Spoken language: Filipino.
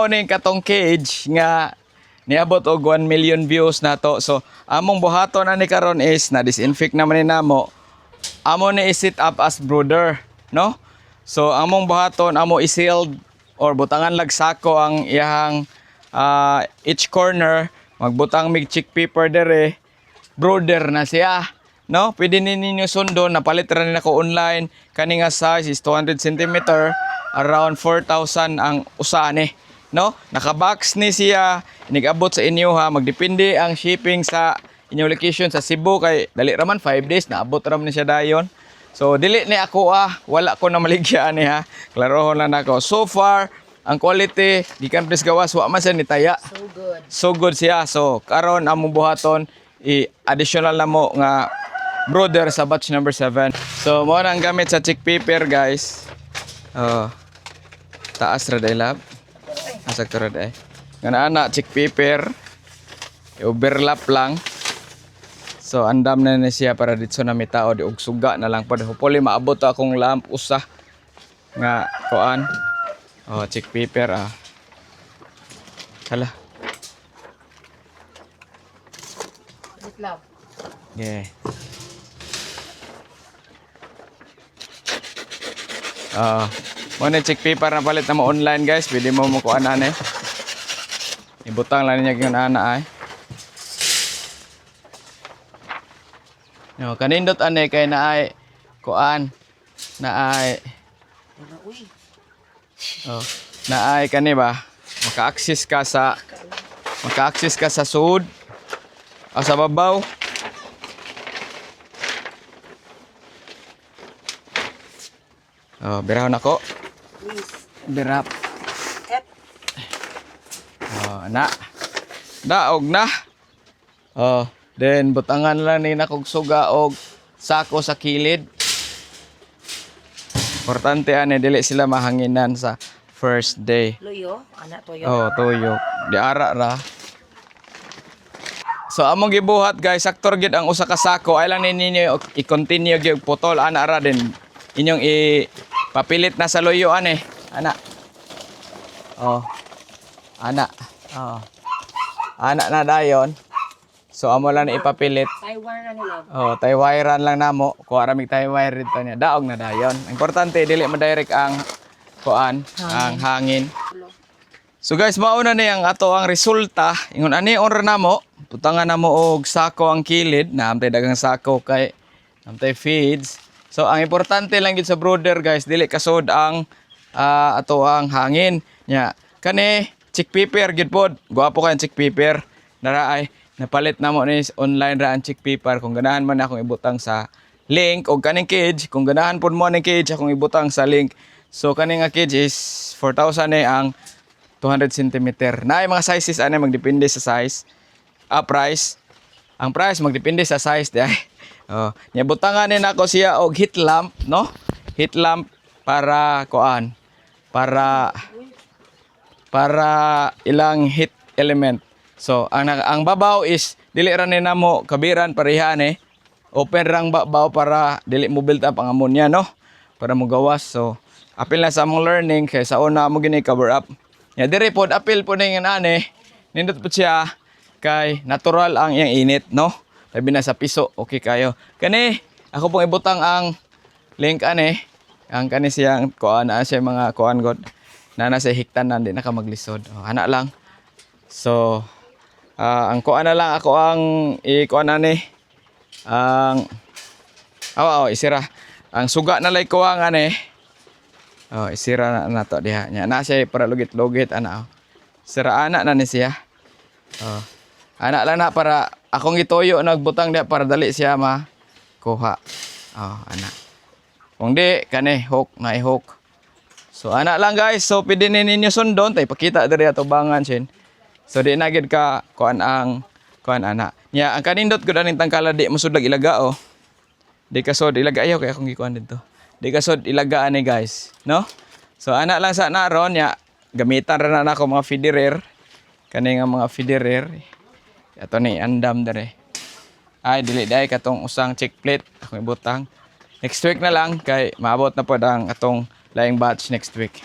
mao ning katong cage nga niabot og 1 million views na to. So among buhaton ani karon is na disinfect naman ni namo. Amo ni i-set up as brooder, no? So among buhaton amo i-sealed or butangan lag sako ang iyang each corner, magbutang mig chickpea per dere, brooder na siya. No, pwede ninyo sundo, napalit ra nila ko online. Kani nga size is 200 cm, around 4,000 ang usa ni. No, naka-box ni siya, nigabot sa inyo ha. Magdepende ang shipping sa inyong location sa Cebu kay dali raman 5 days naabot ra man siya dayon. So dili ni ako wala ko na maligya ni ha. Klarohon lang nako. So far, ang quality gikan pres gawas wa man siya nitaya. So good. So good siya. So karon among buhaton i-additional na mo nga brooder sa batch number 7. So mo nang gamit sa chickpea pair guys. Taas ra day lab. Asag to ra day. Nga ana chickpea pair. I-overlap lang. So andam na ni siya para dito na may tao di og suga na lang pud. Hopefully maabot akong lamp usa nga kuan. Chickpea pair Hala. Itlap. Yeah. Mo na chickpea para palit na mo online guys. Pwede mo kuan ani. Ibutang lang niya gyud ana ay. No, kanindot ani kay naay kuan naay naay kani ba maka-access ka sa sud o sa babaw. Birahon ako. Birap. Na. Daog na. Then butangan lang ni nakog suga og sako sa kilid. Importante ani dili sila mahanginan sa first day. Luyo, anak toyo. Toyo. Di ara ra. So among gibuhat guys, saktor gid ang usa ka sako. Ay lang ninyo i-continue gyud putol ana ra din. Inyong ipapilit na sa luyo ani. Ana. Ana. Ana na dayon. So amo lang ipapilit. Taiwan na nila. Taiwiran lang namo. Kuha ra mig taiwire dito niya. Daog na dayon. Importante dili ma-direct ang kuan, ang hangin. So guys, mauna ni ang ato ang resulta. Ingon ani on ra namo. Putangan namo og sako ang kilid, naamtay dagang sako kay namtay feeds. So ang importante lang gid sa brooder guys, dili kasod ang ato ang hangin. Nya kani chickpea pair gid pod. Guwapo kay chickpea pair. Nara ay napalit namo ni online ra ang chickpea pair. Kung ganahan man akong ibutang sa link og kaning cage, kung ganahan pod mo ning cage akong ibutang sa link. So kaning nga cage is 4,000 ang 200 cm. Naay mga sizes ani magdepende sa size. Price. Ang price magdepende sa size di ay. Niabutangan ni nako siya og heat lamp, no? Heat lamp para kuan. Para ilang heat element. So ang babaw is dili ra ni namo kabiran pareha ni. Open rang babaw para dili mo build up ang ammonia, no? Para mo gawas. So apil na sa among learning kay sa una mo gini cover up. Ya dire pod apil po ning ani. Nindot po siya kay natural ang iyang init, no? Labi na sa piso, okay kayo. Kani ako pong ibutang ang link ani. Ang kani siyang kuan siya mga kuan god. Na sa hiktanan di na ka maglisod. Ana lang. So ang kuan na lang ako ang kuan ani. Ang isira. Ang suga na lay ko ang ani. Isira na to diha. Nya na siya para lugit-lugit ana. Sira ana na ni siya. Ana lang na para akong itoyo nagbutang diha para dali siya makuha. Ana. Kung di kani hook na i-hook. So ana lang guys. So pwede ninyo sundon tay pakita diri ato bangan sin. So di na gid ka kuan ang kuan ana. Nya ang kanindot gud aning tangkala di musud ilaga Di kasod ilaga ayo kay akong gikuan dito. Di kasod ilaga ani guys, no? So ana lang sa naron nya gamitan ra na ako mga feederer. Kani nga mga feederer. Ato ni andam dere. Ay dili dai katong usang check plate akong ibutang. Next week na lang kay maabot na pod ang atong laing batch next week.